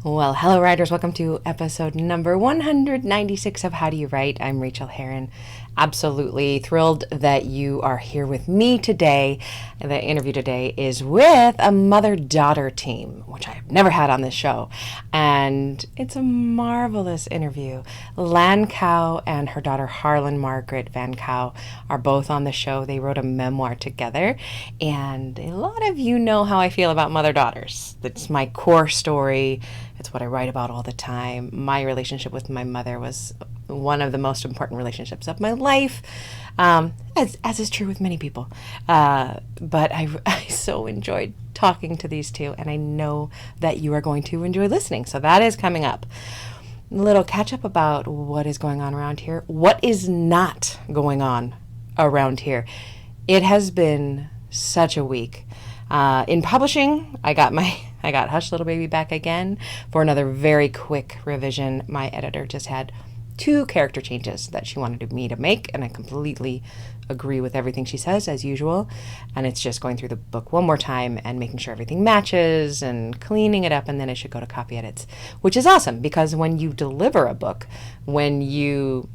Well, hello, writers. Welcome to episode number 196 of How Do You Write? I'm Rachel Herron. Absolutely thrilled that you are here with me today. The interview today is with a mother-daughter team, which I have never had on this show. And it's a marvelous interview. Lan Cao and her daughter Harlan Margaret Van Cao are both on the show. They wrote a memoir together. And a lot of you know how I feel about mother-daughters. It's my core story. It's what I write about all the time. My relationship with my mother was one of the most important relationships of my life, as is true with many people. But I so enjoyed talking to these two, and I know that you are going to enjoy listening. So that is coming up. A little catch up about what is going on around here. What is not going on around here? It has been such a week. In publishing, I got Hush Little Baby back again for another very quick revision. My editor just had 2 character changes that she wanted me to make, and I completely agree with everything she says, as usual. And it's just going through the book one more time and making sure everything matches and cleaning it up, and then it should go to copy edits, which is awesome because when you deliver a book, when you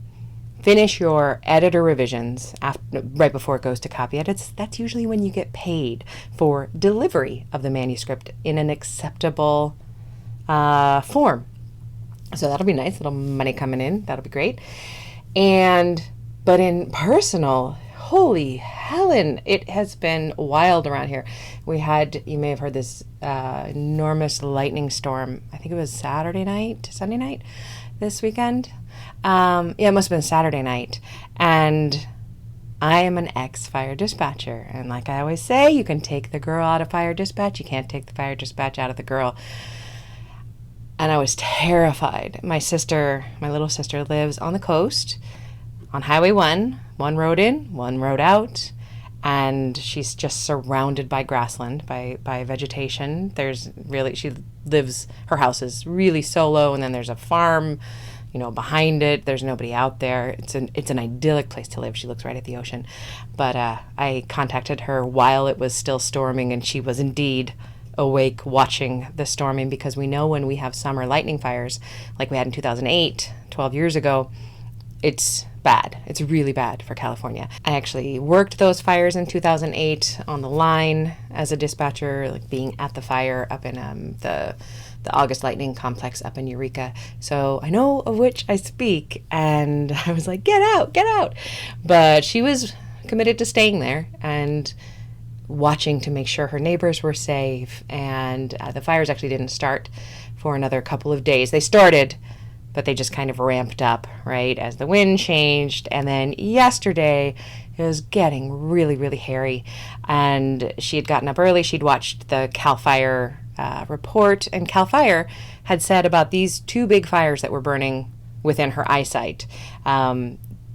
finish your editor revisions right before it goes to copy edits, that's usually when you get paid for delivery of the manuscript in an acceptable form. So that'll be nice, little money coming in. That'll be great. But in personal, holy Helen, it has been wild around here. You may have heard this enormous lightning storm. I think it was Sunday night this weekend. It must have been Saturday night. And I am an ex-fire dispatcher. And like I always say, you can take the girl out of fire dispatch. You can't take the fire dispatch out of the girl. And I was terrified. My little sister lives on the coast on Highway 1. One road in, one road out. And she's just surrounded by grassland, by vegetation. Her house is really solo, and then there's a farm behind it. There's nobody out there. It's an idyllic place to live. She looks right at the ocean. But I contacted her while it was still storming, and she was indeed awake watching the storming, because we know when we have summer lightning fires like we had in 2008, 12 years ago, it's bad. It's really bad for California. I actually worked those fires in 2008 on the line as a dispatcher, like being at the fire up in the August Lightning Complex up in Eureka. So I know of which I speak, and I was like, get out. But she was committed to staying there and watching to make sure her neighbors were safe. And the fires actually didn't start for another couple of days. They started, but they just kind of ramped up, right, as the wind changed. And then yesterday, it was getting really, really hairy. And she had gotten up early. She'd watched the CAL FIRE report, and CAL FIRE had said about these 2 big fires that were burning within her eyesight.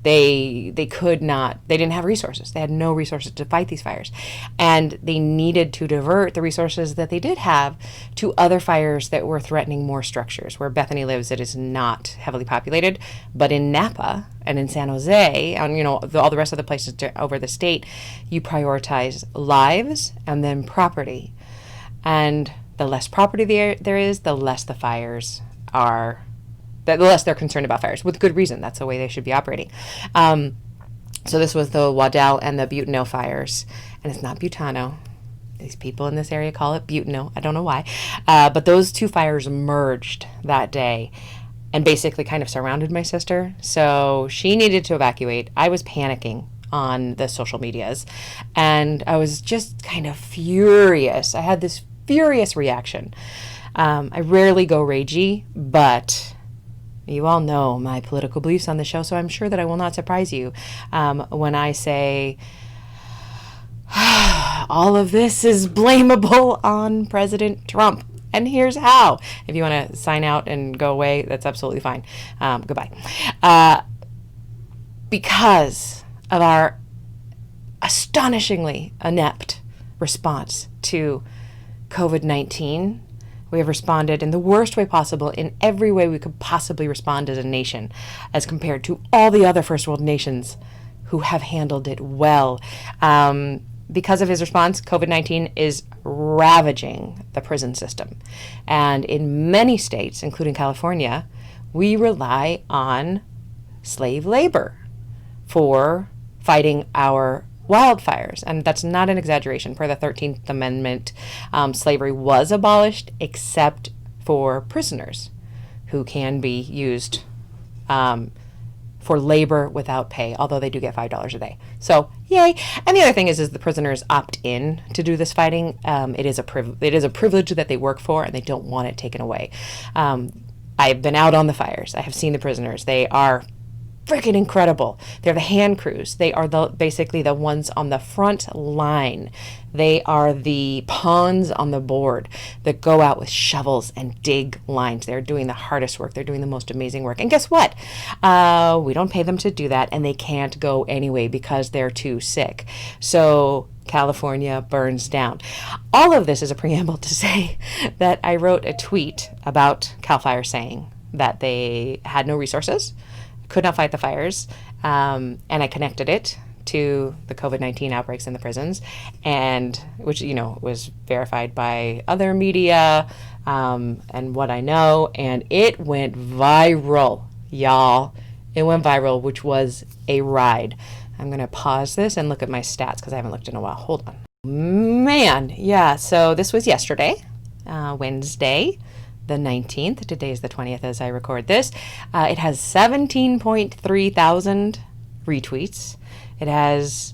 They didn't have resources. They had no resources to fight these fires. And they needed to divert the resources that they did have to other fires that were threatening more structures. Where Bethany lives, it is not heavily populated. But in Napa and in San Jose, and all the rest of the places over the state, you prioritize lives and then property. And the less property there is, the less the fires are. The less they're concerned about fires, with good reason. That's the way they should be operating. So this was the Waddell and the Butano fires. And it's not Butano. These people in this area call it Butano. I don't know why. But those 2 fires merged that day and basically kind of surrounded my sister. So she needed to evacuate. I was panicking on the social medias. And I was just kind of furious. I had this furious reaction. I rarely go ragey, but you all know my political beliefs on the show, so I'm sure that I will not surprise you when I say all of this is blamable on President Trump. And here's how. If you want to sign out and go away, that's absolutely fine. Goodbye. Because of our astonishingly inept response to COVID-19, we have responded in the worst way possible, in every way we could possibly respond as a nation, as compared to all the other first world nations who have handled it well. because of his response, COVID-19 is ravaging the prison system. And in many states, including California, we rely on slave labor for fighting our wildfires. And that's not an exaggeration. Per the 13th Amendment, slavery was abolished except for prisoners who can be used for labor without pay, although they do get $5 a day. So, yay. And the other thing is the prisoners opt in to do this fighting. It is a privilege that they work for, and they don't want it taken away. I've been out on the fires. I have seen the prisoners. They are freaking incredible. They're the hand crews. They are basically the ones on the front line. They are the pawns on the board that go out with shovels and dig lines. They're doing the hardest work. They're doing the most amazing work. And guess what? We don't pay them to do that, and they can't go anyway because they're too sick. So California burns down. All of this is a preamble to say that I wrote a tweet about CAL FIRE saying that they had no resources, could not fight the fires, and I connected it to the COVID-19 outbreaks in the prisons, and which, was verified by other media and what I know, and it went viral, y'all. It went viral, which was a ride. I'm going to pause this and look at my stats because I haven't looked in a while. Hold on. Man, yeah, so this was yesterday, Wednesday, the 19th. Today is the 20th as I record this. It has 17.3 thousand retweets. It has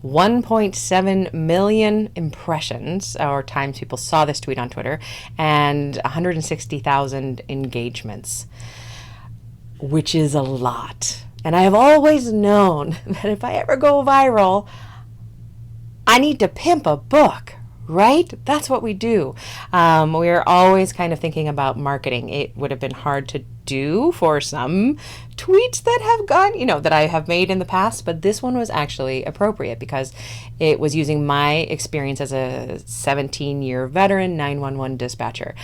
1.7 million impressions, or times people saw this tweet on Twitter, and 160,000 engagements, which is a lot. And I have always known that if I ever go viral, I need to pimp a book, right? That's what we do. We're always kind of thinking about marketing. It would have been hard to do for some tweets that have gone, that I have made in the past, but this one was actually appropriate because it was using my experience as a 17-year veteran 911 dispatcher,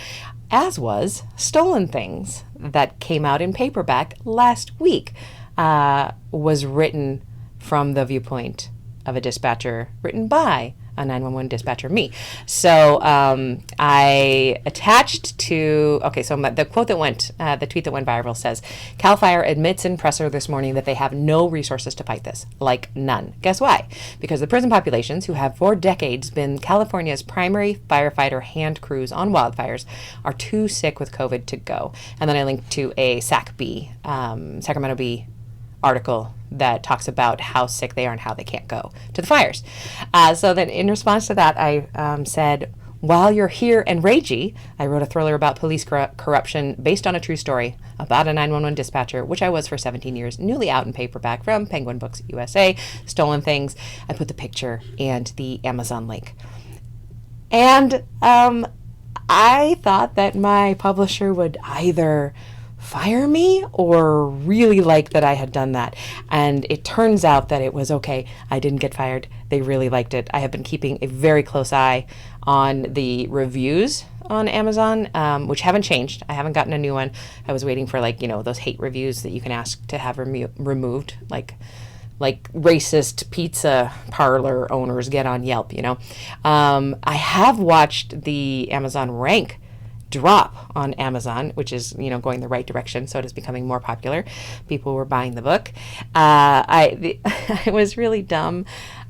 as was Stolen Things that came out in paperback last week, was written from the viewpoint of a dispatcher, written by a 911 dispatcher, me. So I attached to, the quote that went, the tweet that went viral says, CAL FIRE admits in presser this morning that they have no resources to fight this, like none. Guess why? Because the prison populations, who have for decades been California's primary firefighter hand crews on wildfires, are too sick with COVID to go. And then I linked to a Sacramento Bee article that talks about how sick they are and how they can't go to the fires. So then in response to that, I said, while you're here and ragey, I wrote a thriller about police corruption based on a true story about a 911 dispatcher, which I was for 17 years, newly out in paperback from Penguin Books USA, Stolen Things. I put the picture and the Amazon link. And I thought that my publisher would either fire me or really like that I had done that. And it turns out that it was okay. I didn't get fired. They really liked it. I have been keeping a very close eye on the reviews on Amazon, which haven't changed. I haven't gotten a new one. I was waiting for those hate reviews that you can ask to have removed, like racist pizza parlor owners get on Yelp, I have watched the Amazon rank drop on Amazon, which is, going the right direction. So it is becoming more popular. People were buying the book. I was really dumb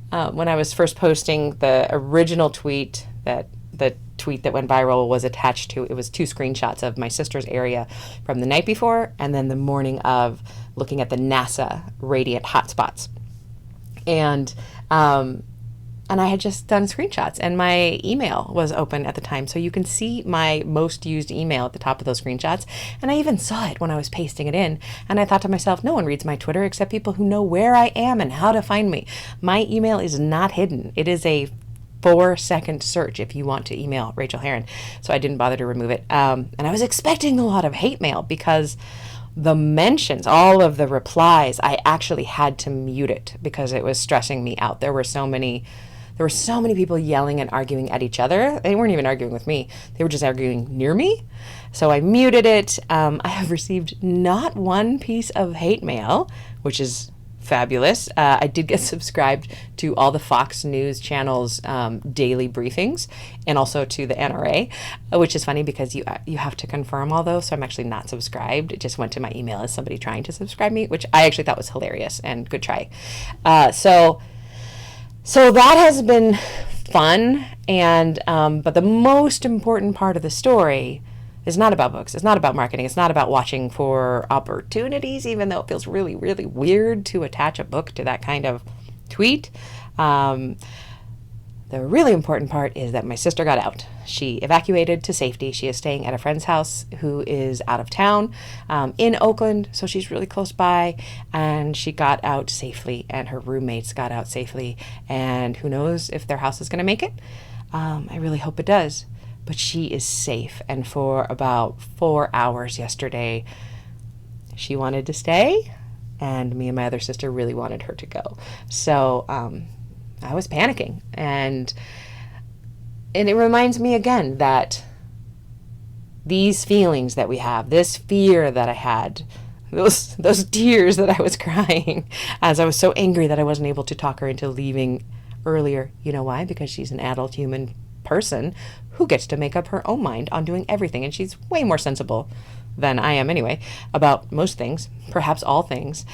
when I was first posting the original tweet that the tweet that went viral was attached to. It was 2 screenshots of my sister's area from the night before and then the morning of, looking at the NASA radiant hotspots. And I had just done screenshots, and my email was open at the time. So you can see my most used email at the top of those screenshots. And I even saw it when I was pasting it in. And I thought to myself, no one reads my Twitter except people who know where I am and how to find me. My email is not hidden. It is a 4-second search if you want to email Rachel Herron. So I didn't bother to remove it. And I was expecting a lot of hate mail because the mentions, all of the replies, I actually had to mute it because it was stressing me out. There were so many people yelling and arguing at each other. They weren't even arguing with me. They were just arguing near me. So I muted it. I have received not one piece of hate mail, which is fabulous. I did get subscribed to all the Fox News channel's daily briefings, and also to the NRA, which is funny because you have to confirm all those. So I'm actually not subscribed. It just went to my email as somebody trying to subscribe me, which I actually thought was hilarious and good try. So that has been fun, and but the most important part of the story is not about books. It's not about marketing. It's not about watching for opportunities, even though it feels really, really weird to attach a book to that kind of tweet. The really important part is that my sister got out. She evacuated to safety. She is staying at a friend's house who is out of town in Oakland, so she's really close by, and she got out safely, and her roommates got out safely, and who knows if their house is going to make it. I really hope it does. But she is safe, and for about 4 hours yesterday, she wanted to stay, and me and my other sister really wanted her to go. So I was panicking, and it reminds me again that these feelings that we have, this fear that I had, those tears that I was crying as I was so angry that I wasn't able to talk her into leaving earlier. You know why? Because she's an adult human person who gets to make up her own mind on doing everything, and she's way more sensible than I am anyway about most things, perhaps all things.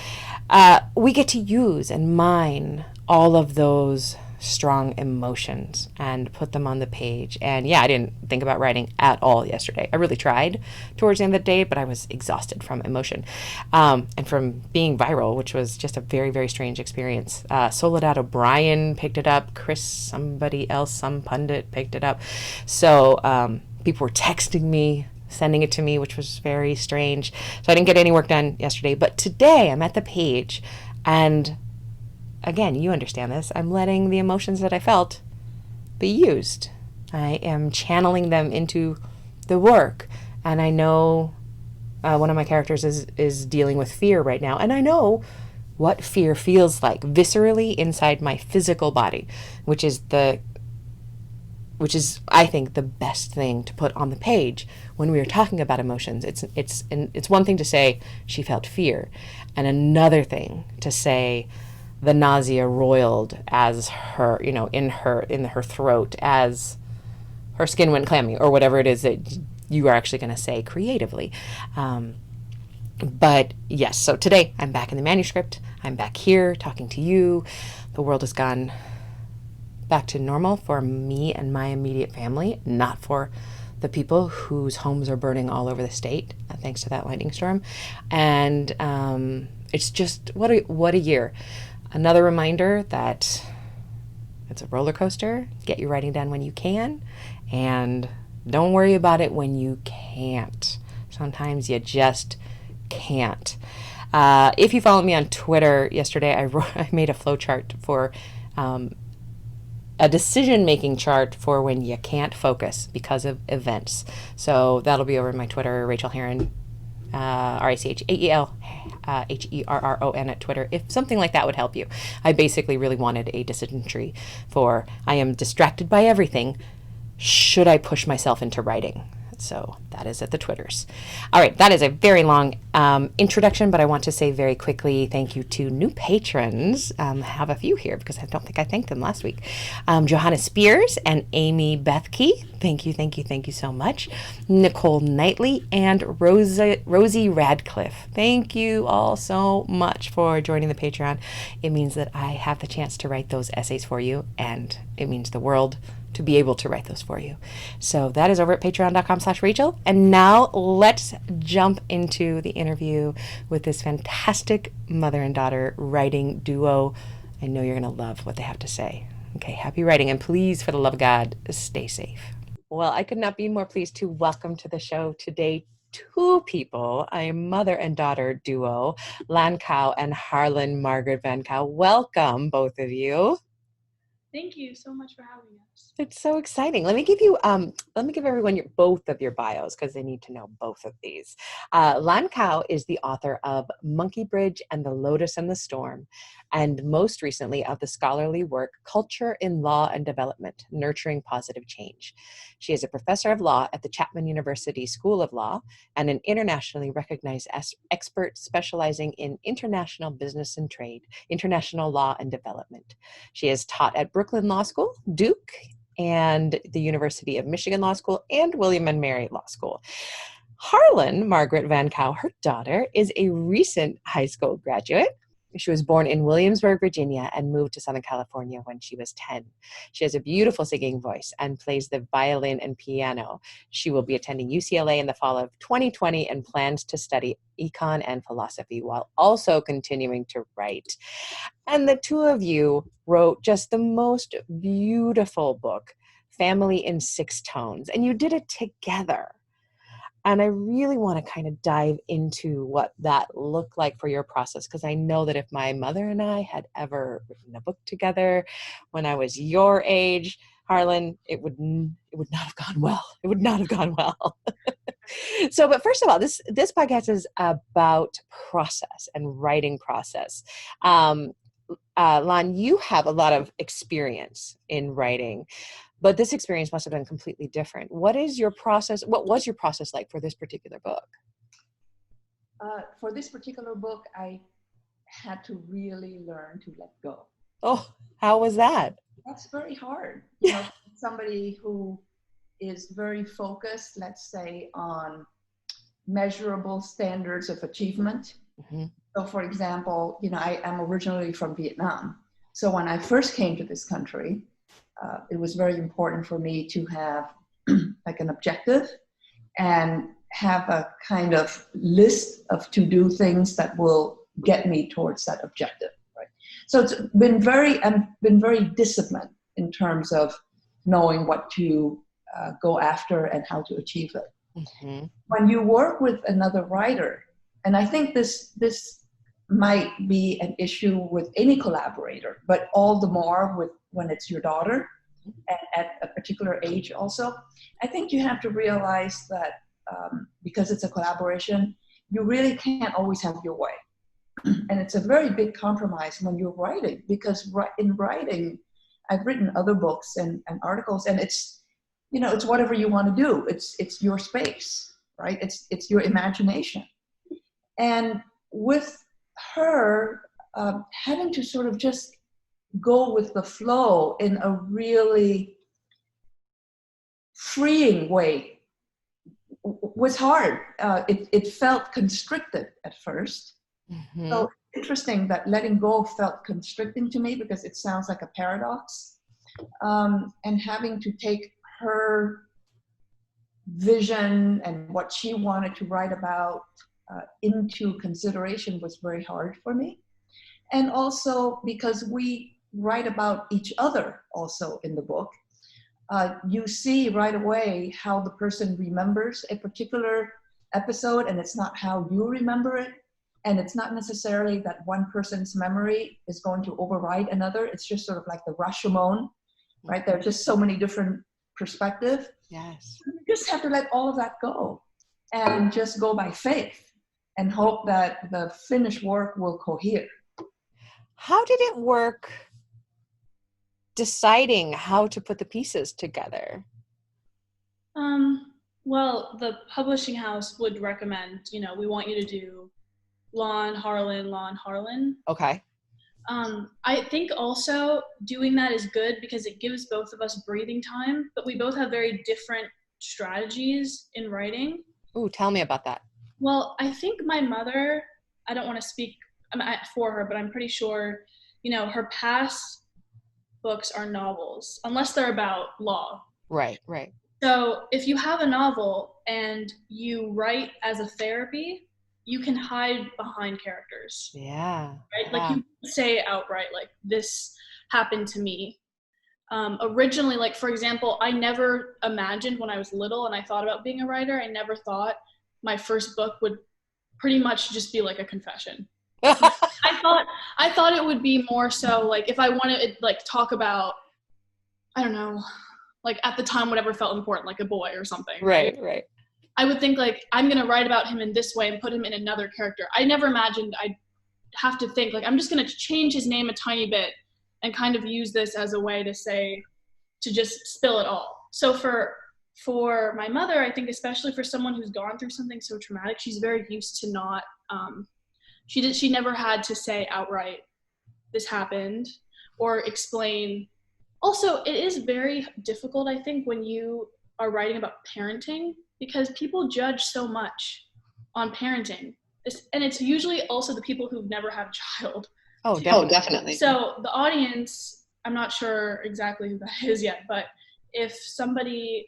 We get to use and mine all of those strong emotions and put them on the page. And yeah, I didn't think about writing at all yesterday. I really tried towards the end of the day, but I was exhausted from emotion and from being viral, which was just a very, very strange experience. Soledad O'Brien picked it up. Chris, somebody else, some pundit picked it up. So people were texting me, sending it to me, which was very strange. So I didn't get any work done yesterday. But today I'm at the page, and again, you understand this. I'm letting the emotions that I felt be used. I am channeling them into the work. And I know one of my characters is dealing with fear right now. And I know what fear feels like viscerally inside my physical body, which is, I think, the best thing to put on the page when we are talking about emotions. It's one thing to say she felt fear, and another thing to say the nausea roiled as her, in her throat, as her skin went clammy, or whatever it is that you are actually going to say creatively. But yes, so today I'm back in the manuscript. I'm back here talking to you. The world has gone back to normal for me and my immediate family, not for the people whose homes are burning all over the state, thanks to that lightning storm. And it's just, what a year. Another reminder that it's a roller coaster. Get your writing done when you can, and don't worry about it when you can't. Sometimes you just can't. If you follow me on Twitter, yesterday I made a flow chart for a decision-making chart for when you can't focus because of events. So that'll be over in my Twitter, Rachel Herron, RACHAEL HERRON at Twitter, if something like that would help you. I basically really wanted a decision tree for, I am distracted by everything. Should I push myself into writing? So that is at the Twitters. All right, that is a very long introduction, but I want to say very quickly thank you to new patrons. I have a few here because I don't think I thanked them last week. Johanna Spears and Amy Bethke. Thank you so much. Nicole Knightley and Rosie Radcliffe. Thank you all so much for joining the Patreon. It means that I have the chance to write those essays for you, and it means the world to be able to write those for you. So that is over at patreon.com/Rachel. And now let's jump into the interview with this fantastic mother and daughter writing duo. I know you're going to love what they have to say. Okay, happy writing, and please, for the love of God, stay safe. Well, I could not be more pleased to welcome to the show today two people, a mother and daughter duo, Lan Cao and Harlan Margaret Van Cao. Welcome, both of you. Thank you so much for having us. It's so exciting. Let me give everyone both of your bios because they need to know both of these. Lan Cao is the author of Monkey Bridge and the Lotus and the Storm, and most recently of the scholarly work Culture in Law and Development, Nurturing Positive Change. She is a professor of law at the Chapman University School of Law and an internationally recognized expert specializing in international business and trade, international law and development. She has taught at Brooklyn Law School, Duke, and the University of Michigan Law School, and William and Mary Law School. Harlan Margaret Van Cao, her daughter, is a recent high school graduate. She was born in Williamsburg, Virginia, and moved to Southern California when she was 10. She has a beautiful singing voice and plays the violin and piano. She will be attending UCLA in the fall of 2020 and plans to study econ and philosophy while also continuing to write. And the two of you wrote just the most beautiful book, Family in Six Tones, and you did it together. And I really want to kind of dive into what that looked like for your process, because I know that if my mother and I had ever written a book together when I was your age, Harlan, it would not have gone well. It would not have gone well. So, but first of all, this podcast is about process and writing process. Lan, you have a lot of experience in writing, but this experience must have been completely different. What was your process like for this particular book? For this particular book, I had to really learn to let go. Oh, how was that? That's very hard. You know, somebody who is very focused, let's say, on measurable standards of achievement. Mm-hmm. So for example, you know, I am originally from Vietnam. So when I first came to this country, it was very important for me to have like an objective and have a kind of list of to-do things that will get me towards that objective, right? So it's been very disciplined in terms of knowing what to go after and how to achieve it. Mm-hmm. When you work with another writer, and I think this might be an issue with any collaborator, but all the more when it's your daughter and at a particular age also, I think you have to realize that because it's a collaboration, you really can't always have your way. And it's a very big compromise when you're writing, because in writing, I've written other books and articles, and it's, you know, it's whatever you want to do. It's your space, right? It's your imagination. And with her having to sort of just go with the flow in a really freeing way was hard. It felt constricted at first. Mm-hmm. So interesting that letting go felt constricting to me, because it sounds like a paradox. And having to take her vision and what she wanted to write about into consideration was very hard for me. And also because we write about each other also in the book, you see right away how the person remembers a particular episode, and it's not how you remember it. And it's not necessarily that one person's memory is going to override another. It's just sort of like the Rashomon, right? There are just so many different perspectives. Yes. You just have to let all of that go and just go by faith and hope that the finished work will cohere. How did it work deciding how to put the pieces together? Well, the publishing house would recommend, you know, we want you to do Lan, Harlan. Okay. I think also doing that is good because it gives both of us breathing time, but we both have very different strategies in writing. Ooh, tell me about that. Well, I think my mother, I don't want to speak for her, but I'm pretty sure, you know, her past books are novels, unless they're about law. Right, right. So if you have a novel and you write as a therapy, you can hide behind characters. Yeah. Right? Like you say outright, like, this happened to me. Originally, like, for example, I never imagined when I was little and I thought about being a writer, I never thought my first book would pretty much just be like a confession. I thought it would be more so like if I wanted to like talk about I don't know, like at the time, whatever felt important, like a boy or something. Right. I would think like, I'm going to write about him in this way and put him in another character. I never imagined I'd have to think like, I'm just going to change his name a tiny bit and kind of use this as a way to say, to just spill it all. So for my mother, I think especially for someone who's gone through something so traumatic, she's very used to not, she never had to say outright, this happened, or explain. Also, it is very difficult, I think, when you are writing about parenting, because people judge so much on parenting. And it's usually also the people who've never had a child. Oh, definitely. So the audience, I'm not sure exactly who that is yet, but if somebody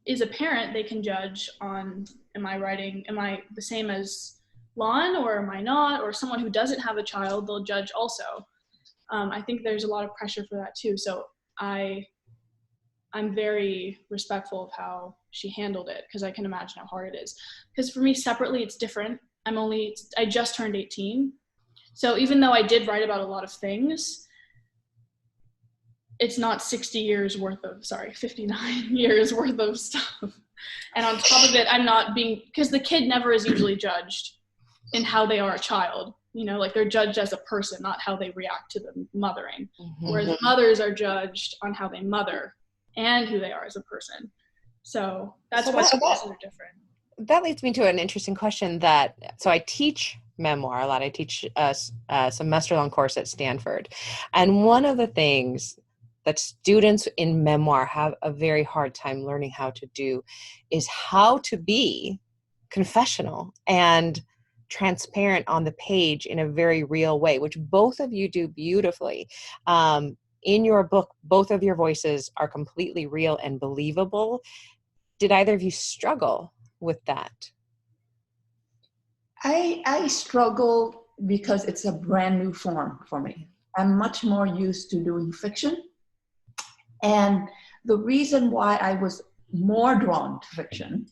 is a parent, they can judge on, am I the same as Lan, or am I not? Or someone who doesn't have a child, they'll judge also. I think there's a lot of pressure for that too. So I'm very respectful of how she handled it, because I can imagine how hard it is. Because for me, separately, it's different. I just turned 18. So even though I did write about a lot of things, it's not 59 years worth of stuff. And on top of it, I'm not because the kid never is usually judged in how they are a child. Like they're judged as a person, not how they react to the mothering. Mm-hmm. Whereas mothers are judged on how they mother and who they are as a person. So that's why classes are different. That leads me to an interesting question so I teach memoir a lot. I teach a semester-long course at Stanford. And one of the things that students in memoir have a very hard time learning how to do is how to be confessional and transparent on the page in a very real way, which both of you do beautifully. In your book, both of your voices are completely real and believable. Did either of you struggle with that? I struggle because it's a brand new form for me. I'm much more used to doing fiction. And the reason why I was more drawn to fiction,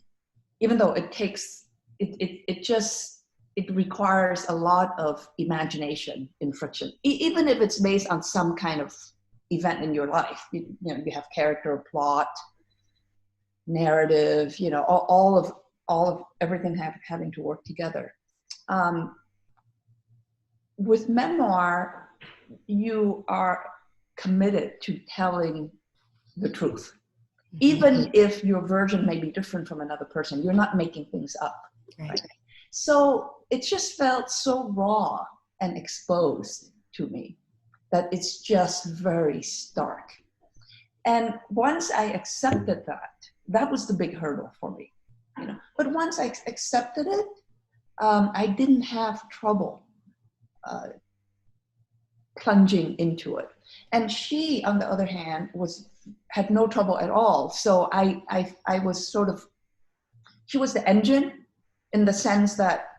even though it requires a lot of imagination in fiction, even if it's based on some kind of event in your life. You have character, plot, narrative, all of everything having to work together. With memoir, you are committed to telling the truth. Even if your version may be different from another person, you're not making things up. Right? So it just felt so raw and exposed to me that it's just very stark. And once I accepted that was the big hurdle for me. But once I accepted it, I didn't have trouble plunging into it. And she, on the other hand, had no trouble at all. So I was she was the engine, in the sense that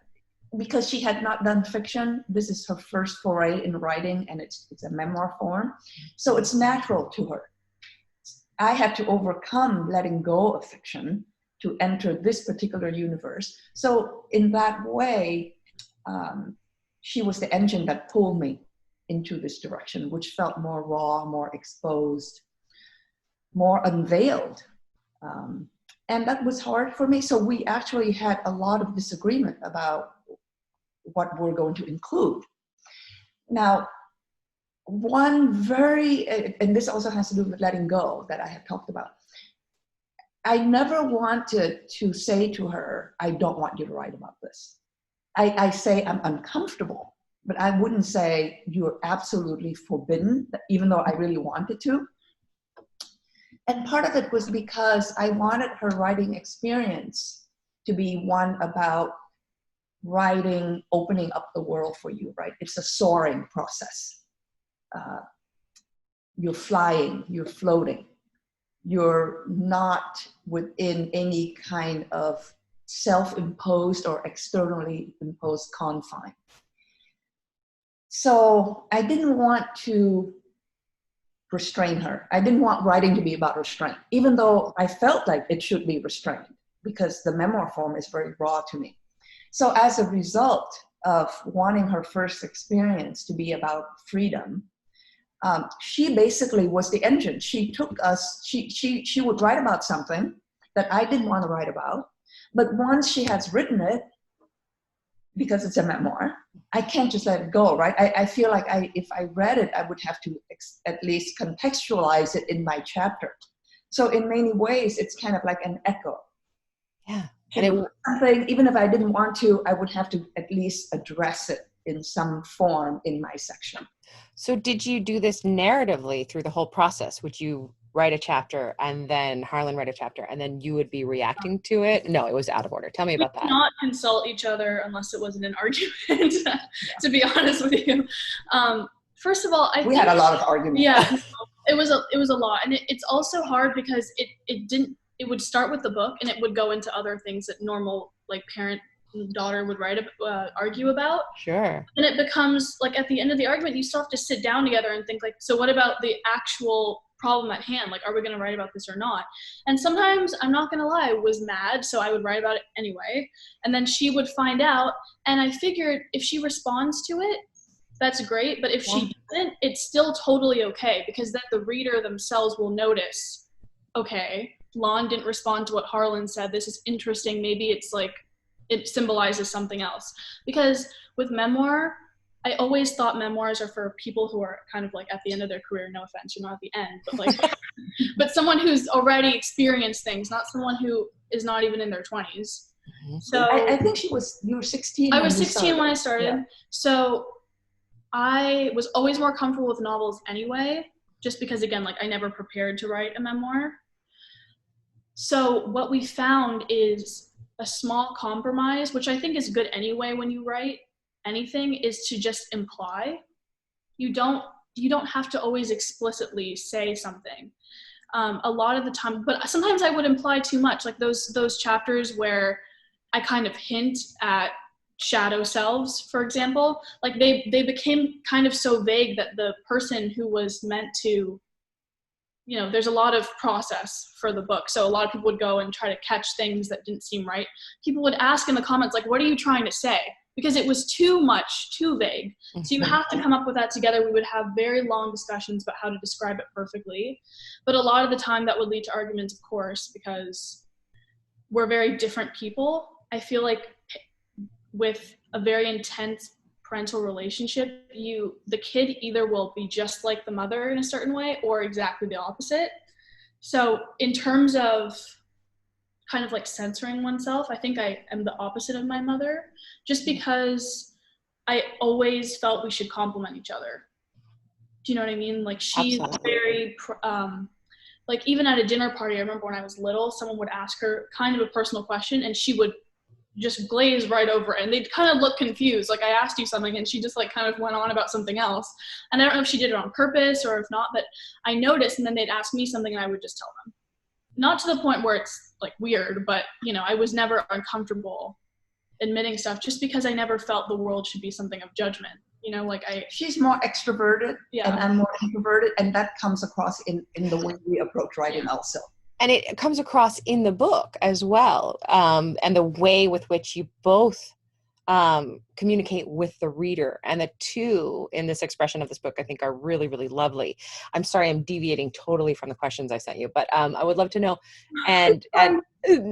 because she had not done fiction, this is her first foray in writing, and it's a memoir form. So it's natural to her. I had to overcome letting go of fiction to enter this particular universe. So in that way, she was the engine that pulled me into this direction, which felt more raw, more exposed, more unveiled. And that was hard for me. So we actually had a lot of disagreement about what we're going to include. Now, and this also has to do with letting go that I have talked about. I never wanted to say to her, I don't want you to write about this. I say I'm uncomfortable, but I wouldn't say you're absolutely forbidden, even though I really wanted to. And part of it was because I wanted her writing experience to be one about writing, opening up the world for you, right? It's a soaring process. You're flying, you're floating. You're not within any kind of self-imposed or externally imposed confine. So I didn't want to restrain her. I didn't want writing to be about restraint, even though I felt like it should be restrained, because the memoir form is very raw to me. So as a result of wanting her first experience to be about freedom, she basically was the engine. She took us, she would write about something that I didn't want to write about. But once she has written it, because it's a memoir, I can't just let it go, right? I feel like if I read it, I would have to at least contextualize it in my chapter. So in many ways, it's kind of like an echo. Yeah. And something, even if I didn't want to, I would have to at least address it in some form in my section. So did you do this narratively through the whole process? Would you write a chapter and then Harlan write a chapter and then you would be reacting to it? No, it was out of order. Tell me about that. We did not consult each other unless it wasn't an argument, to be honest with you. First of all, we had a lot of arguments. Yeah, it was a lot. And it's also hard because it would start with the book and it would go into other things that normal like parent daughter would argue about. Sure. And it becomes like at the end of the argument, you still have to sit down together and think like, so what about the actual problem at hand? Like, are we going to write about this or not? And sometimes, I'm not going to lie, I was mad, so I would write about it anyway. And then she would find out, and I figured if she responds to it, that's great. But if she doesn't, it's still totally okay, because then the reader themselves will notice, okay, Lan didn't respond to what Harlan said. This is interesting. Maybe it's like, it symbolizes something else. Because with memoir, I always thought memoirs are for people who are kind of like at the end of their career. No offense, you're not at the end, but like, but someone who's already experienced things, not someone who is not even in their 20s. So I think you were 16. I was 16 when I started. Yeah. So I was always more comfortable with novels anyway, just because again, like I never prepared to write a memoir. So what we found is a small compromise, which I think is good anyway when you write anything, is to just imply. You don't have to always explicitly say something. A lot of the time, but sometimes I would imply too much, like those chapters where I kind of hint at shadow selves, for example, like they became kind of so vague that the person who was meant to, you know, there's a lot of process for the book. So a lot of people would go and try to catch things that didn't seem right. People would ask in the comments, like, what are you trying to say? Because it was too vague. So you have to come up with that together. We would have very long discussions about how to describe it perfectly. But a lot of the time that would lead to arguments, of course, because we're very different people. I feel like with a very intense parental relationship, the kid either will be just like the mother in a certain way or exactly the opposite. So in terms of kind of like censoring oneself, I think I am the opposite of my mother, just because I always felt we should compliment each other. Do you know what I mean? Like she's very, like even at a dinner party, I remember when I was little, someone would ask her kind of a personal question and she would just glaze right over it. And they'd kind of look confused. Like I asked you something and she just like kind of went on about something else. And I don't know if she did it on purpose or if not, but I noticed, and then they'd ask me something and I would just tell them. Not to the point where it's like weird, but you know, I was never uncomfortable admitting stuff just because I never felt the world should be something of judgment. You know, like she's more extroverted and I'm more introverted, and that comes across in the way we approach writing also. And it comes across in the book as well. And the way with which you both communicate with the reader, and the two in this expression of this book, I think are really, really lovely. I'm sorry, I'm deviating totally from the questions I sent you, but I would love to know, and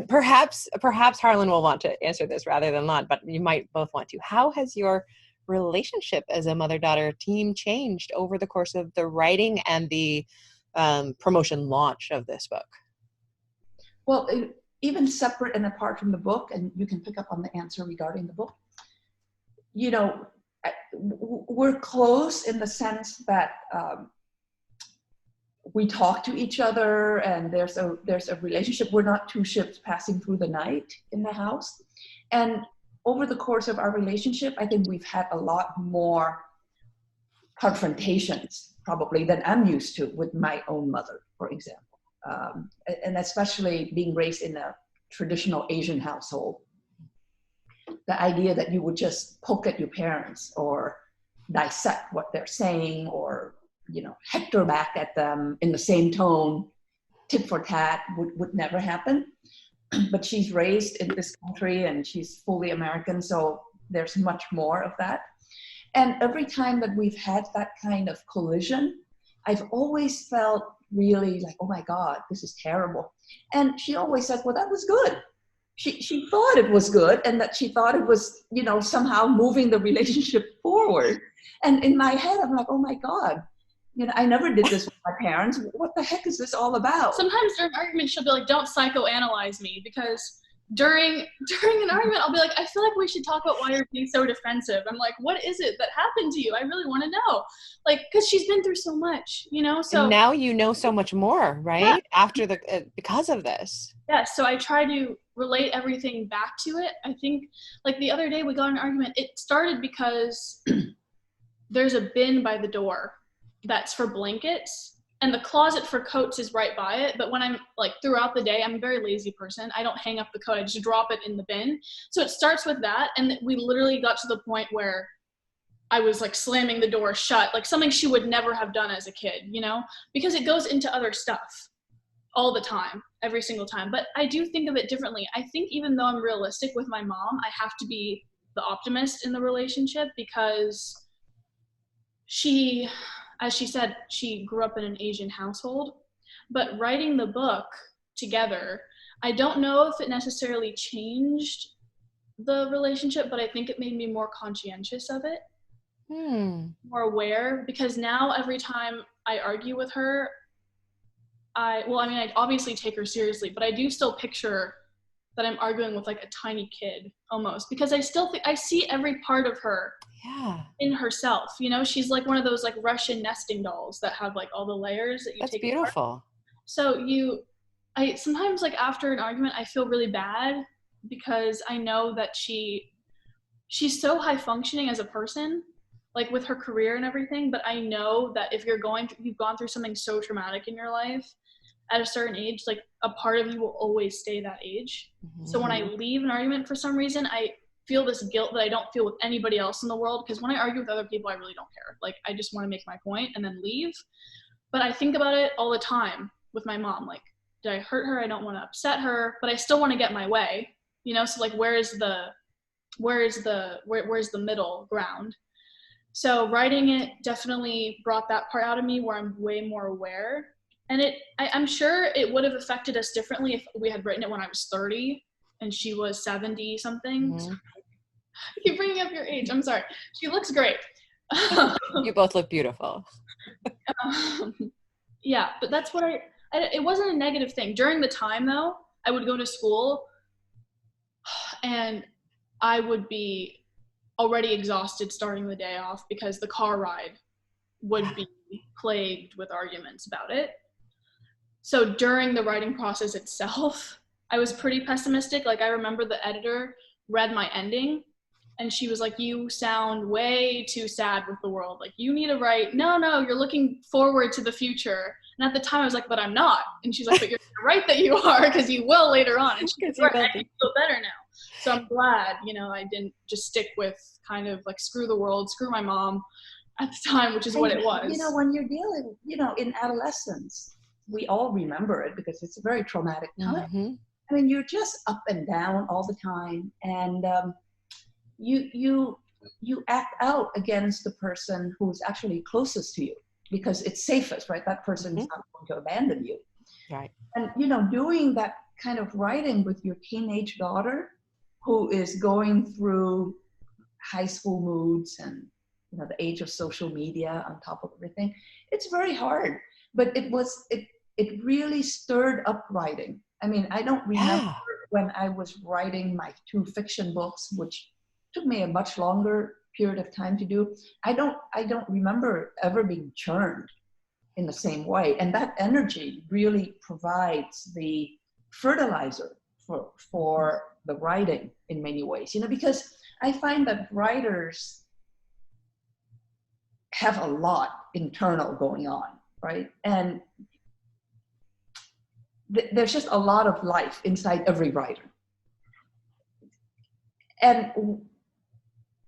perhaps Harlan will want to answer this rather than Lan, but you might both want to. How has your relationship as a mother-daughter team changed over the course of the writing and the promotion launch of this book? Well, even separate and apart from the book, and you can pick up on the answer regarding the book, you know, we're close in the sense that we talk to each other and there's a relationship. We're not two ships passing through the night in the house. And over the course of our relationship, I think we've had a lot more confrontations probably than I'm used to with my own mother, for example. And especially being raised in a traditional Asian household, the idea that you would just poke at your parents or dissect what they're saying or, you know, hector back at them in the same tone, tit for tat, would never happen. But she's raised in this country and she's fully American, so there's much more of that. And every time that we've had that kind of collision, I've always felt really like, oh my God, this is terrible. And she always said, well, that was good. She thought it was good, and that she thought it was, you know, somehow moving the relationship forward. And in my head, I'm like, oh my God, you know, I never did this with my parents. What the heck is this all about? Sometimes during arguments, she'll be like, don't psychoanalyze me, because during an argument, I'll be like, I feel like we should talk about why you're being so defensive. I'm like, what is it that happened to you? I really want to know. Like, because she's been through so much, you know? So and now you know so much more, right? Yeah. After because of this. Yeah, so I try to relate everything back to it. I think, like, the other day we got in an argument. It started because there's a bin by the door that's for blankets, and the closet for coats is right by it. But when I'm, like, throughout the day, I'm a very lazy person. I don't hang up the coat. I just drop it in the bin. So it starts with that, and we literally got to the point where I was, like, slamming the door shut, like something she would never have done as a kid, you know? Because it goes into other stuff all the time, every single time. But I do think of it differently. I think even though I'm realistic with my mom, I have to be the optimist in the relationship, because she, as she said, she grew up in an Asian household. But writing the book together, I don't know if it necessarily changed the relationship, but I think it made me more conscientious of it, more aware, because now every time I argue with her, I obviously take her seriously, but I do still picture that I'm arguing with, like, a tiny kid almost, because I still think I see every part of her in herself. You know, she's like one of those, like, Russian nesting dolls that have, like, all the layers that you That's take beautiful. apart. So I sometimes, like, after an argument, I feel really bad, because I know that she's so high functioning as a person, like, with her career and everything. But I know that if you've gone through something so traumatic in your life at a certain age, like, a part of you will always stay that age. So when I leave an argument for some reason, I feel this guilt that I don't feel with anybody else in the world, because when I argue with other people, I really don't care. Like, I just want to make my point and then leave. But I think about it all the time with my mom. Like, did I hurt her? I don't want to upset her, but I still want to get my way, you know? So, like, where's the middle ground? So writing it definitely brought that part out of me, where I'm way more aware. And I'm sure it would have affected us differently if we had written it when I was 30 and she was 70 something. Mm-hmm. I keep bringing up your age. I'm sorry. She looks great. You both look beautiful. Yeah, but that's what it wasn't a negative thing. During the time, though, I would go to school and I would be already exhausted starting the day off, because the car ride would be plagued with arguments about it. So during the writing process itself, I was pretty pessimistic. Like, I remember the editor read my ending and she was like, you sound way too sad with the world. Like, you need to write, no, you're looking forward to the future. And at the time I was like, but I'm not. And she's like, but you're right that you are, because you will later on. And she's like, I feel better now. So I'm glad, you know, I didn't just stick with kind of like, screw the world, screw my mom at the time, which is what it was. You know, when you're dealing, you know, in adolescence, we all remember it because it's a very traumatic time. I mean, you're just up and down all the time, and you act out against the person who's actually closest to you, because it's safest, right? That person is not going to abandon you. Right. And, you know, doing that kind of writing with your teenage daughter, who is going through high school moods and, you know, the age of social media on top of everything, it's very hard. But it really stirred up writing. I mean, I don't remember when I was writing my 2 fiction books, which took me a much longer period of time to do. I don't remember ever being churned in the same way. And that energy really provides the fertilizer for the writing in many ways, you know, because I find that writers have a lot internal going on, right? And there's just a lot of life inside every writer. And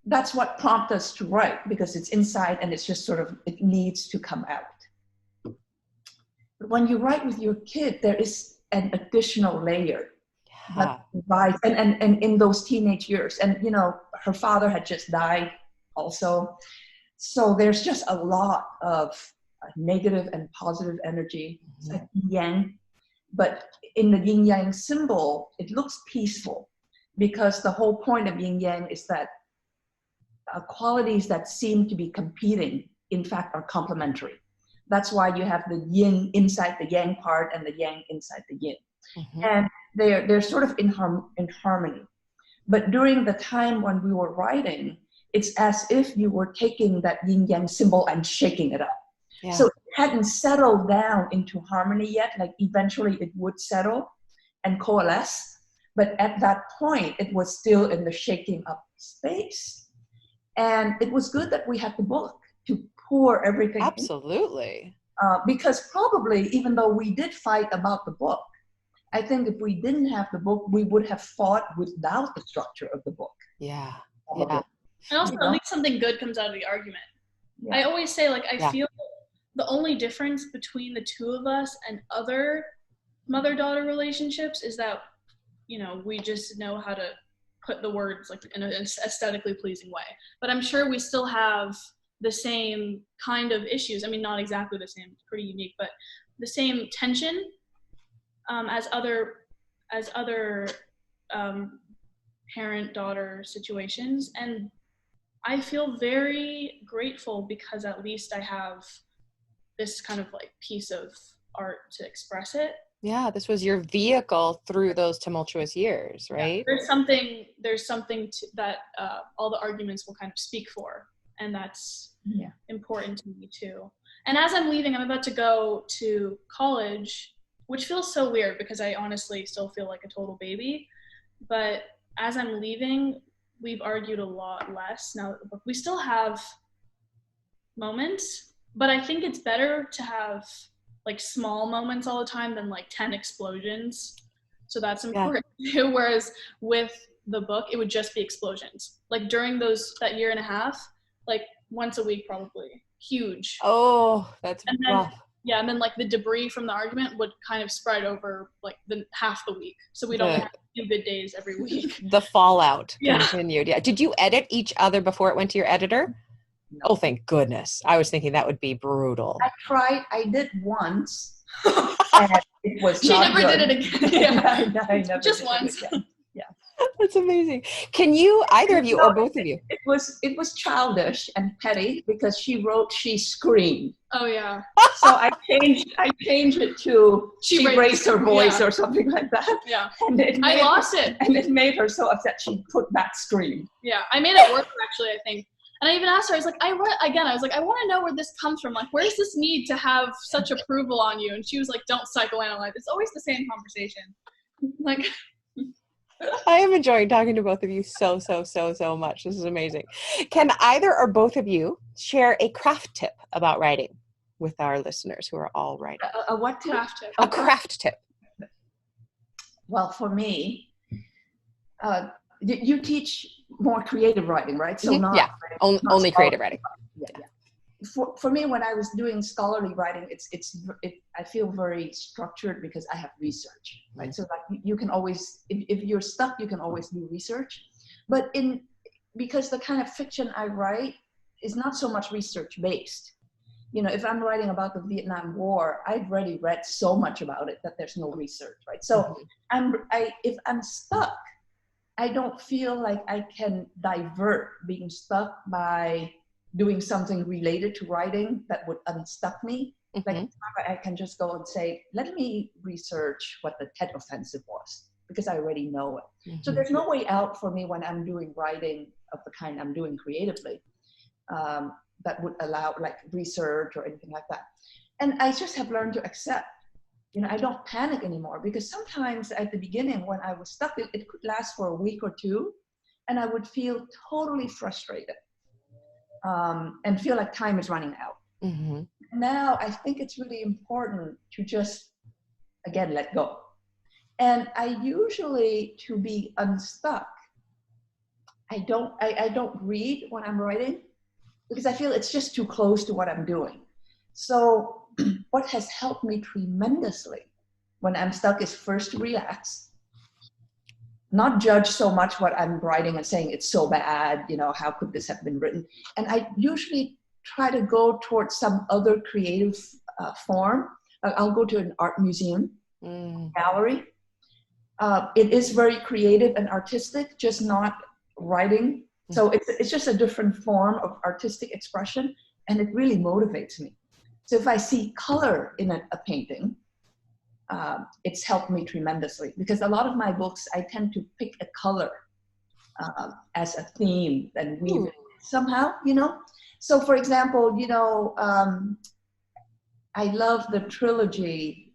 that's what prompts us to write, because it's inside and it's just sort of, it needs to come out. But when you write with your kid, there is an additional layer that provides, and in those teenage years. And, you know, her father had just died also. So there's just a lot of negative and positive energy. It's like yang. But in the yin yang symbol, it looks peaceful because the whole point of yin yang is that qualities that seem to be competing, in fact, are complementary. That's why you have the yin inside the yang part and the yang inside the yin. And they're sort of in harmony. But during the time when we were writing, it's as if you were taking that yin yang symbol and shaking it up. Yeah. So it hadn't settled down into harmony yet. Like eventually it would settle and coalesce. But at that point, it was still in the shaking up space. And it was good that we had the book to pour everything. Absolutely. Because probably, even though we did fight about the book, I think if we didn't have the book, we would have fought without the structure of the book. Yeah. Yeah. And also, at least something good comes out of the argument. Yeah. I always say, like, I feel the only difference between the two of us and other mother-daughter relationships is that, you know, we just know how to put the words like in an aesthetically pleasing way. But I'm sure we still have the same kind of issues. I mean, not exactly the same, it's pretty unique, but the same tension as other parent-daughter situations. And I feel very grateful because at least I have this kind of like piece of art to express it. Yeah, this was your vehicle through those tumultuous years, right? Yeah, there's something that all the arguments will kind of speak for, and that's important to me too. And as I'm leaving, I'm about to go to college, which feels so weird because I honestly still feel like a total baby. But as I'm leaving, we've argued a lot less now. We still have moments, but I think it's better to have like small moments all the time than like 10 explosions. So that's important too. Whereas with the book, it would just be explosions. Like during that year and a half, like once a week probably. Huge. Oh, that's rough. Yeah, and then like the debris from the argument would kind of spread over like half the week. So we'd only have 2 good days every week. The fallout continued. Yeah. Did you edit each other before it went to your editor? No. Oh, thank goodness. I was thinking that would be brutal. I tried. I did once. And it was she never did it again. I never just did once. It again. Yeah. That's amazing. Can you, either of you or both of you? It was childish and petty because she wrote she screamed. Oh yeah. So I changed it to she raised her voice or something like that. Yeah. And I lost it. And it made her so upset she put back scream. Yeah. I made it work actually, I think. And I even asked her, I was like, I want to know where this comes from. Like, where's this need to have such approval on you? And she was like, don't psychoanalyze. It's always the same conversation. Like, I am enjoying talking to both of you so much. This is amazing. Can either or both of you share a craft tip about writing with our listeners who are all writing? A what tip? Craft tip. A craft tip. Well, for me, you teach more creative writing, right? So not only creative writing. Yeah. For me, when I was doing scholarly writing, I feel very structured because I have research, right? So like you can always, if you're stuck, you can always do research. But because the kind of fiction I write is not so much research based. You know, if I'm writing about the Vietnam War, I've already read so much about it that there's no research, right? So if I'm stuck, I don't feel like I can divert being stuck by doing something related to writing that would unstuck me. Like I can just go and say, let me research what the Tet Offensive was, because I already know it. So there's no way out for me when I'm doing writing of the kind I'm doing creatively that would allow like research or anything like that. And I just have learned to accept. You know, I don't panic anymore because sometimes at the beginning when I was stuck, it could last for a week or two and I would feel totally frustrated and feel like time is running out. Now I think it's really important to just, again, let go. And I usually, to be unstuck, I don't read when I'm writing because I feel it's just too close to what I'm doing. So what has helped me tremendously when I'm stuck is first to relax, not judge so much what I'm writing and saying it's so bad, you know, how could this have been written? And I usually try to go towards some other creative form. I'll go to an art museum, gallery. It is very creative and artistic, just not writing. So it's just a different form of artistic expression, and it really motivates me. So if I see color in a painting, it's helped me tremendously, because a lot of my books, I tend to pick a color as a theme and weave it somehow, you know? So for example, you know, I love the trilogy,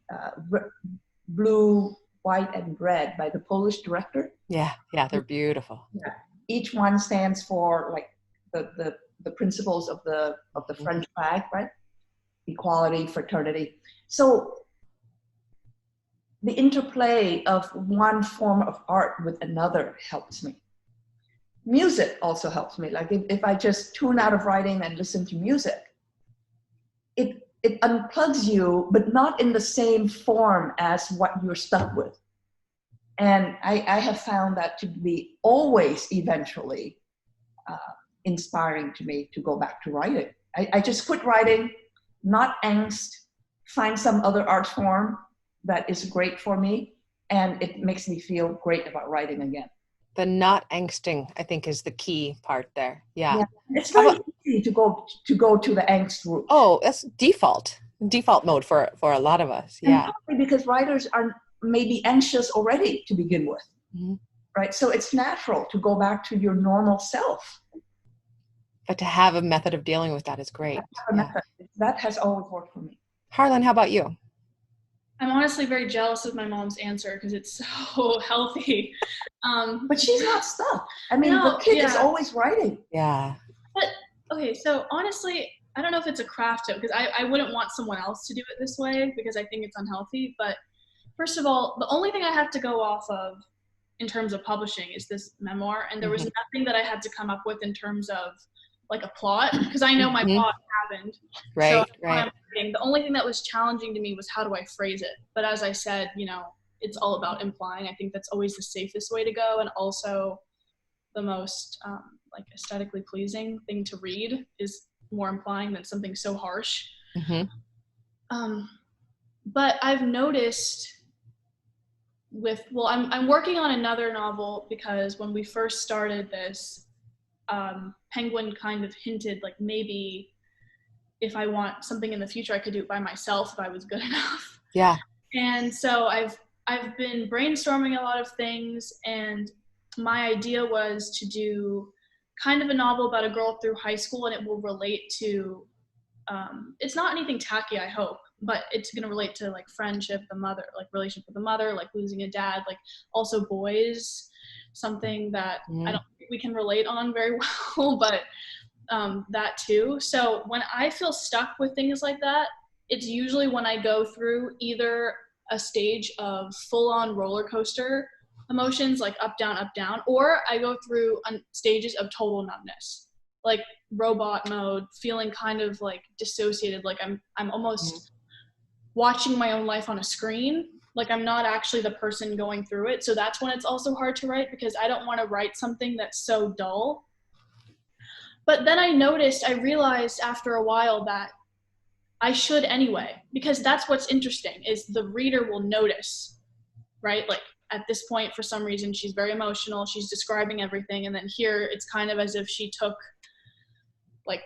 Blue, White, and Red by the Polish director. Yeah, they're beautiful. Yeah. Each one stands for like the principles of the French flag, right? Equality, fraternity. So the interplay of one form of art with another helps me. Music also helps me. Like if I just tune out of writing and listen to music, it unplugs you, but not in the same form as what you're stuck with. And I have found that to be always eventually inspiring to me to go back to writing. I just quit writing, not angst, find some other art form that is great for me, and it makes me feel great about writing again. The not angsting, I think, is the key part there. Yeah. It's very easy to go to the angst route. Oh, that's default mode for a lot of us. Yeah. And probably because writers are maybe anxious already to begin with, right? So it's natural to go back to your normal self. But to have a method of dealing with that is great. That has always worked for me. Harlan, how about you? I'm honestly very jealous of my mom's answer because it's so healthy. But she's not stuck. I mean, the kid is always writing. Yeah. But okay, so honestly, I don't know if it's a craft tip, because I wouldn't want someone else to do it this way because I think it's unhealthy. But first of all, the only thing I have to go off of in terms of publishing is this memoir, and there was nothing that I had to come up with in terms of like a plot, because I know my plot happened. Right, so right. The only thing that was challenging to me was how do I phrase it. But as I said, you know, it's all about implying. I think that's always the safest way to go, and also the most like aesthetically pleasing thing to read is more implying than something so harsh. But I've noticed I'm working on another novel, because when we first started this, Penguin kind of hinted like maybe if I want something in the future, I could do it by myself if I was good enough. Yeah. And so I've been brainstorming a lot of things, and my idea was to do kind of a novel about a girl through high school, and it will relate to, it's not anything tacky, I hope, but it's going to relate to like friendship, the mother, like relationship with the mother, like losing a dad, like also boys, something that I don't think we can relate on very well, but that too. So when I feel stuck with things like that, it's usually when I go through either a stage of full-on roller coaster emotions, like up, down, or I go through stages of total numbness, like robot mode, feeling kind of like dissociated, like I'm almost watching my own life on a screen, like I'm not actually the person going through it. So that's when it's also hard to write, because I don't want to write something that's so dull. But then I realized after a while that I should anyway, because that's what's interesting, is the reader will notice, right? Like at this point, for some reason, she's very emotional, she's describing everything, and then here it's kind of as if she took like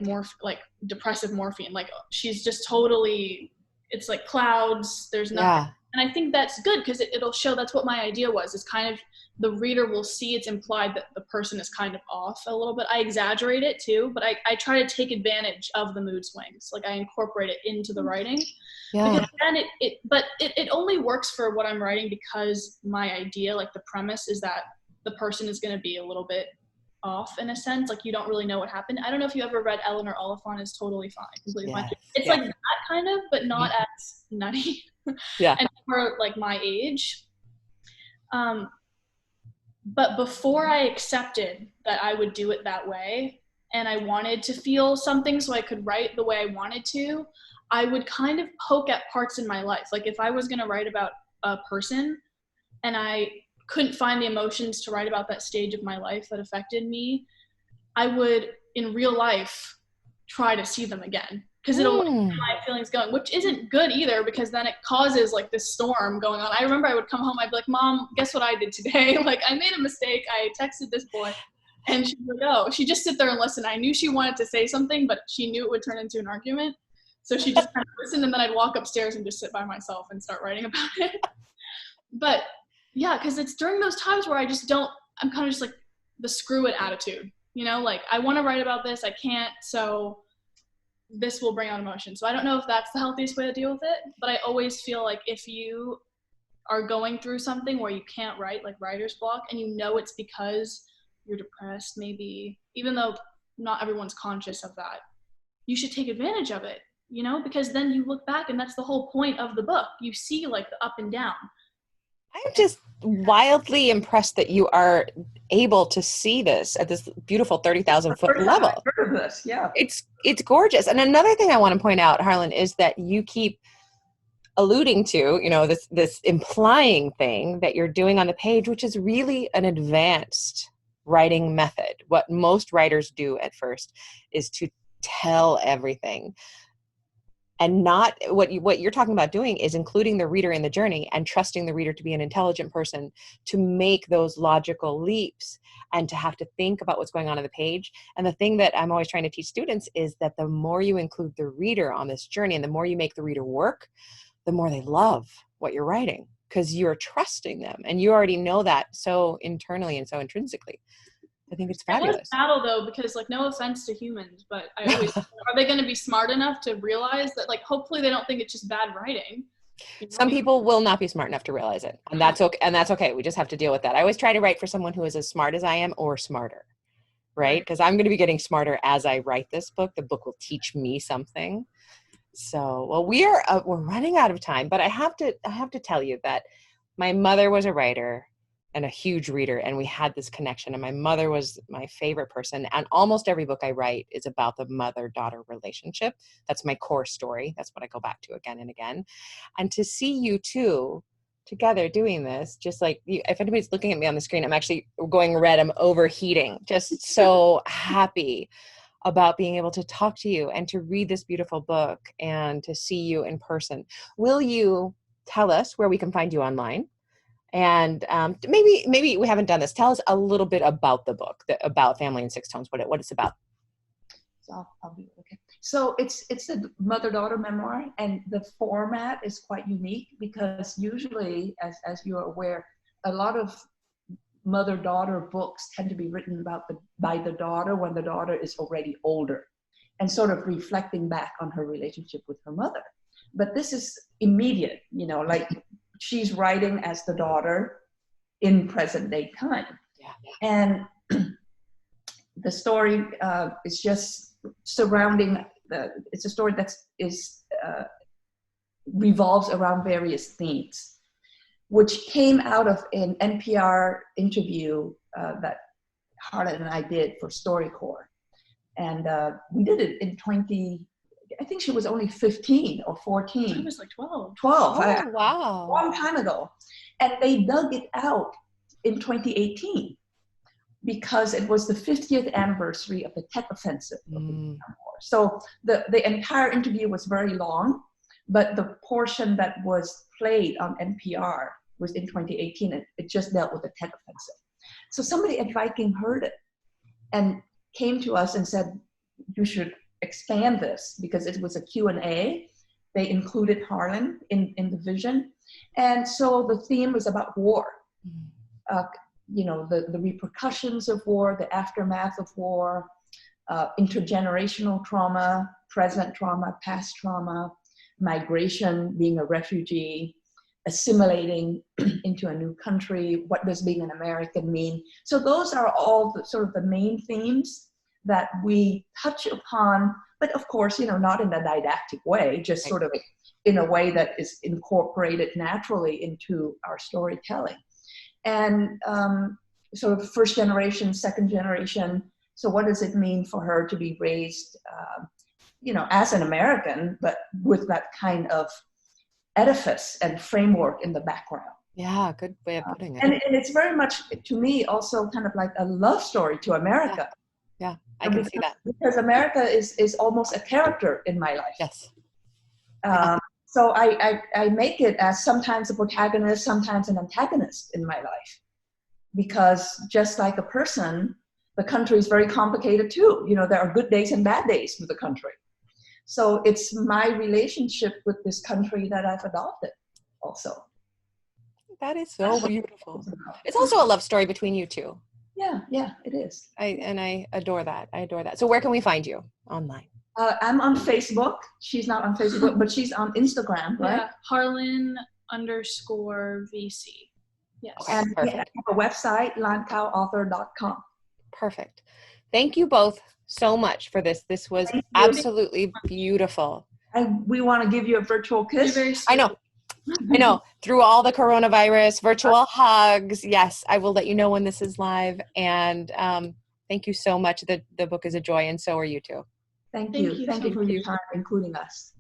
depressive morphine, like she's just totally, it's like clouds, there's nothing. And I think that's good, because it'll show, that's what my idea was, is kind of the reader will see it's implied that the person is kind of off a little bit. I exaggerate it too, but I try to take advantage of the mood swings. Like I incorporate it into the writing. Because then it only works for what I'm writing, because my idea, like the premise, is that the person is going to be a little bit off in a sense. Like you don't really know what happened. I don't know if you ever read Eleanor Oliphant is Totally Fine, Completely Fine. It's like that kind of, but not as nutty. And for like my age. But before I accepted that I would do it that way, and I wanted to feel something so I could write the way I wanted to, I would kind of poke at parts in my life. Like if I was going to write about a person and I couldn't find the emotions to write about that stage of my life that affected me, I would, in real life, try to see them again, because it'll get my feelings going, which isn't good either, because then it causes like this storm going on. I remember I would come home, I'd be like, Mom, guess what I did today? Like, I made a mistake. I texted this boy. And she's like, oh, she just sit there and listen. I knew she wanted to say something, but she knew it would turn into an argument. So she just kind of listened, and then I'd walk upstairs and just sit by myself and start writing about it. But yeah, because it's during those times where I'm kind of just like the screw it attitude, you know, like I want to write about this, I can't, so this will bring out emotion. So I don't know if that's the healthiest way to deal with it, but I always feel like if you are going through something where you can't write, like writer's block, and you know it's because you're depressed, maybe, even though not everyone's conscious of that, you should take advantage of it, you know, because then you look back, and that's the whole point of the book. You see like the up and down. I'm just wildly impressed that you are able to see this at this beautiful 30,000 foot level. I've heard of this, yeah. It's gorgeous. And another thing I want to point out, Harlan, is that you keep alluding to, you know, this implying thing that you're doing on the page, which is really an advanced writing method. What most writers do at first is to tell everything. And not what you're talking about doing is including the reader in the journey and trusting the reader to be an intelligent person to make those logical leaps and to have to think about what's going on the page. And the thing that I'm always trying to teach students is that the more you include the reader on this journey and the more you make the reader work, the more they love what you're writing, because you're trusting them and you already know that so internally and so intrinsically. I think it's fabulous. It's battle though, because like, no offense to humans, but I always, are they going to be smart enough to realize that, like, hopefully they don't think it's just bad writing. You know? Some people will not be smart enough to realize it, and that's okay. And that's okay. We just have to deal with that. I always try to write for someone who is as smart as I am or smarter, right? Because I'm going to be getting smarter as I write this book. The book will teach me something. So, well, we're running out of time, but I have to tell you that my mother was a writer and a huge reader, and we had this connection, and my mother was my favorite person, and almost every book I write is about the mother-daughter relationship. That's my core story. That's what I go back to again and again. And to see you two together doing this, just like you, if anybody's looking at me on the screen, I'm actually going red. I'm overheating, just so happy about being able to talk to you and to read this beautiful book and to see you in person. Will you tell us where we can find you online? And maybe we haven't done this. Tell us a little bit about the book, about Family in Six Tones, what it's about. So I'll be okay. So it's a mother-daughter memoir, and the format is quite unique because usually, as you're aware, a lot of mother-daughter books tend to be written by the daughter when the daughter is already older, and sort of reflecting back on her relationship with her mother. But this is immediate, you know, like. She's writing as the daughter in present day time. Yeah. And the story is just surrounding, it's a story that revolves around various themes, which came out of an NPR interview that Harlan and I did for StoryCorps. And we did it in I think she was only 15 or 14. She was like 12. 12. Oh, wow. A long time ago. And they dug it out in 2018 because it was the 50th anniversary of the tech offensive of the Vietnam War. So the entire interview was very long, but the portion that was played on NPR was in 2018, and it just dealt with the tech offensive. So somebody at Viking heard it and came to us and said, you should expand this, because it was a Q&A. They included Harlan in the vision. And so the theme was about war. You know, the repercussions of war, the aftermath of war, intergenerational trauma, present trauma, past trauma, migration, being a refugee, assimilating into a new country, what does being an American mean? So those are all the main themes that we touch upon, but of course, you know, not in a didactic way, just sort of in a way that is incorporated naturally into our storytelling. And sort of first generation, second generation. So what does it mean for her to be raised, you know, as an American, but with that kind of edifice and framework in the background? Yeah, good way of putting it. And it's very much, to me, also kind of like a love story to America. Yeah. I can see that. Because America is almost a character in my life. Yes. So I make it as sometimes a protagonist, sometimes an antagonist in my life. Because just like a person, the country is very complicated too. You know, there are good days and bad days with the country. So it's my relationship with this country that I've adopted also. That is so beautiful. It's also a love story between you two. Yeah, it is. I adore that. So where can we find you online? I'm on Facebook. She's not on Facebook, but she's on Instagram, right? Yeah, Harlan_VC. Yes. And Perfect. I have a website, lancaoauthor.com. Perfect. Thank you both so much for this. This was absolutely beautiful. And we want to give you a virtual kiss. I know. Through all the coronavirus, virtual hugs. Yes, I will let you know when this is live. And thank you so much. The book is a joy, and so are you too. Thank you. Thank you for your time, including us.